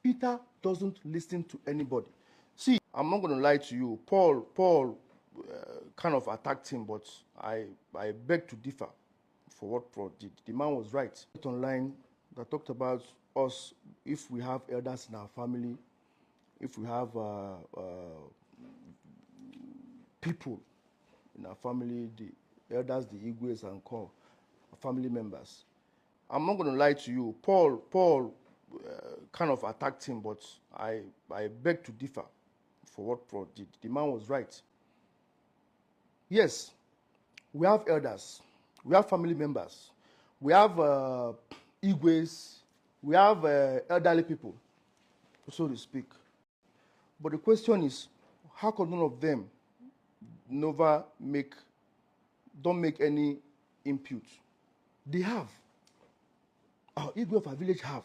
Peter doesn't listen to anybody. See, I'm not going to lie to you. Paul kind of attacked him, but I beg to differ for what Paul did. The man was right. Online that talked about us, if we have elders in our family, if we have people in our family, the elders, the Igwes and co, family members. I'm not going to lie to you. Paul kind of attacked him, but I beg to differ for what Paul did. The man was right. Yes, we have elders, we have family members, we have Igwes, we have elderly people, so to speak. But the question is, how come none of them don't make any input? They have. Our Igwe of our village have.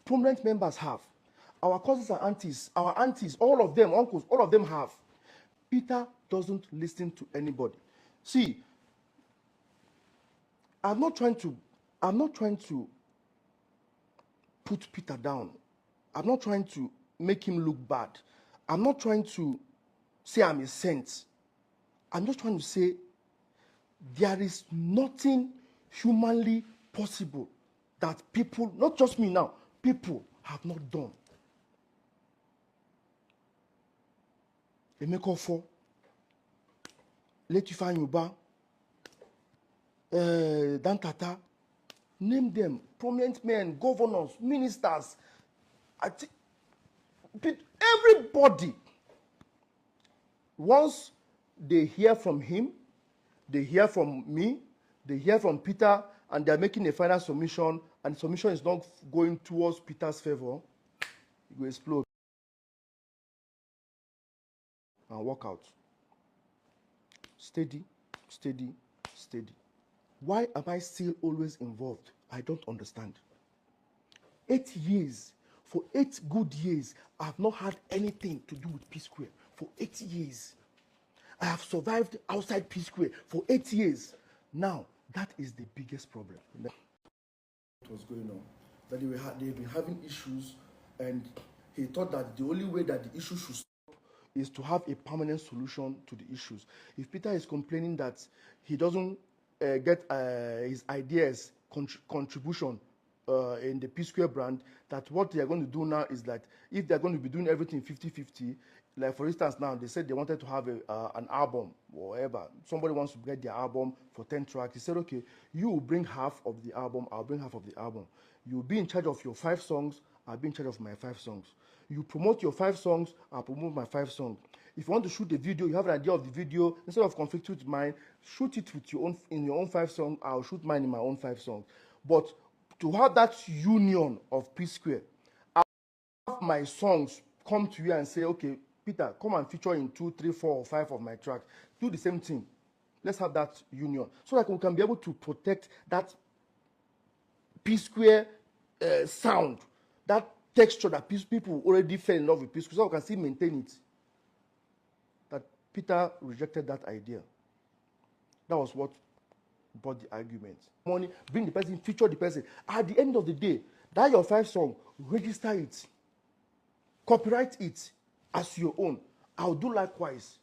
Prominent members have. Our cousins and aunties, our aunties, all of them, uncles, all of them have. Peter doesn't listen to anybody. See, I'm not trying to put Peter down. I'm not trying to make him look bad. I'm not trying to say I'm a saint. I'm just trying to say there is nothing humanly possible that people, not just me now, people have not done. Emekofo, Letifa Yuba, Dantata, name them, prominent men, governors, ministers, everybody. Once they hear from him, they hear from me, they hear from Peter, and they're making a final submission, and the submission is not going towards Peter's favor, it will explode and walk out. Steady, steady, steady. Why am I still always involved? I don't understand. 8 years, for 8 good years, I have not had anything to do with Psquare. For 8 years. I have survived outside Psquare for 8 years. Now, that is the biggest problem. What was going on? That they've been having issues, and he thought that the only way that the issue should stop is to have a permanent solution to the issues. If Peter is complaining that he doesn't get his ideas contribution in the Psquare brand, that what they are going to do now is that if they're going to be doing everything 50-50, like for instance now, they said they wanted to have an album or whatever. Somebody wants to get their album for 10 tracks. He said, okay, you will bring half of the album, I'll bring half of the album. You'll be in charge of your 5 songs, I'll be in charge of my 5 songs. You promote your 5 songs, I'll promote my 5 songs. If you want to shoot the video, you have an idea of the video, instead of conflicting with mine, shoot it with your own, in your own 5 songs, I'll shoot mine in my own 5 songs. But to have that union of Psquare, I'll have my songs come to you and say, okay, Peter, come and feature in 2, 3, 4, or 5 of my tracks. Do the same thing. Let's have that union. So that we can be able to protect that Psquare sound, that texture that people already fell in love with Psquare, so we can still maintain it. That Peter rejected that idea. That was what brought the argument. Money, bring the person, feature the person. At the end of the day, that your 5 song, register it, copyright it as your own. I'll do likewise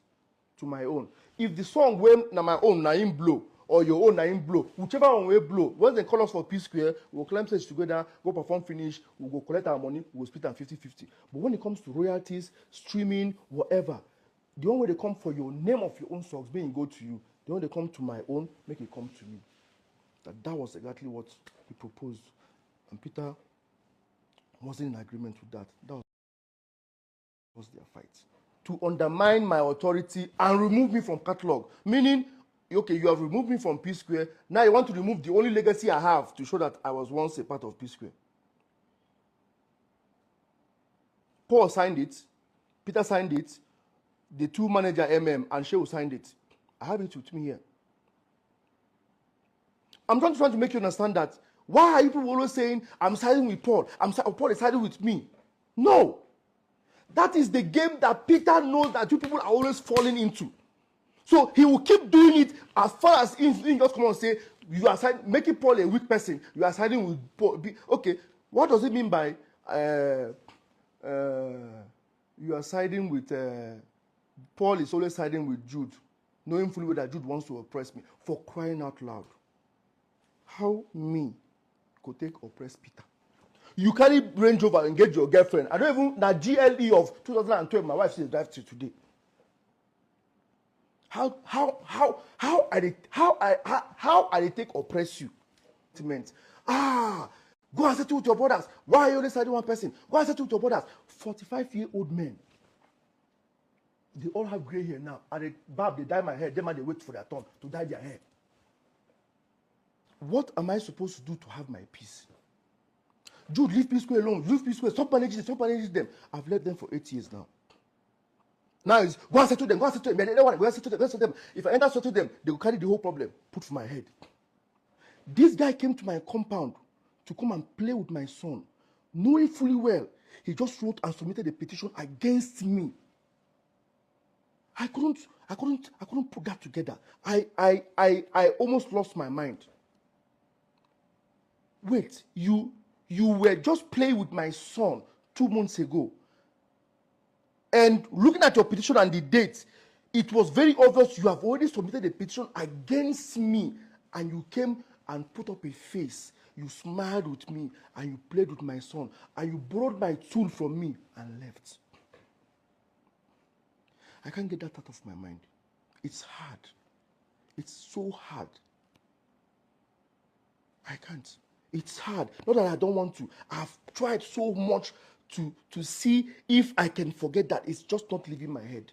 to my own. If the song when na my own na in blow, or your own na in blow, whichever one will blow, once they call us for Psquare, we'll climb stage together, go perform finish, we'll go collect our money, we'll split them 50-50. But when it comes to royalties, streaming, whatever, the only way they come for your name of your own songs, being go to you. The only way they come to my own, make it come to me. That was exactly what he proposed. And Peter wasn't in agreement with that. That was their fight. To undermine my authority and remove me from catalog. Meaning, okay, you have removed me from Psquare, now you want to remove the only legacy I have to show that I was once a part of Psquare. Paul signed it, Peter signed it, the 2 manager MM and Shehu signed it. I have it with me here. I'm trying to make you understand that. Why are you people always saying, I'm siding with Paul, Paul is siding with me? No. That is the game that Peter knows that you people are always falling into. So he will keep doing it as far as he just come and say, you are making Paul a weak person. You are siding with Paul. Okay, what does it mean by you are siding with Paul is always siding with Jude, knowing fully well that Jude wants to oppress me. For crying out loud. How me could take oppress Peter? You carry Range Rover and engage your girlfriend. I don't even that GLE of 2012. My wife still drive to today. How I take oppress you? Go and settle with your brothers. Why are you only siding one person? Go and settle with your brothers. 45-year-old men. They all have gray hair now. And they dye my hair. Them and they wait for their turn to dye their hair. What am I supposed to do to have my peace? Jude, leave Psquare alone. Leave Psquare. Stop managing them. I've led them for 8 years now. Now it's go and settle them. Go and settle them. They don't want to go and settle them. If I enter settle them, they will carry the whole problem. Put for my head. This guy came to my compound to come and play with my son, knowing fully well he just wrote and submitted a petition against me. I couldn't put that together. I almost lost my mind. Wait, you were just playing with my son 2 months ago. And looking at your petition and the date, it was very obvious you have already submitted a petition against me, and you came and put up a face. You smiled with me and you played with my son and you borrowed my tool from me and left. I can't get that out of my mind. It's hard. It's so hard. I can't. It's hard. Not that I don't want to. I've tried so much to see if I can forget that. It's just not leaving my head.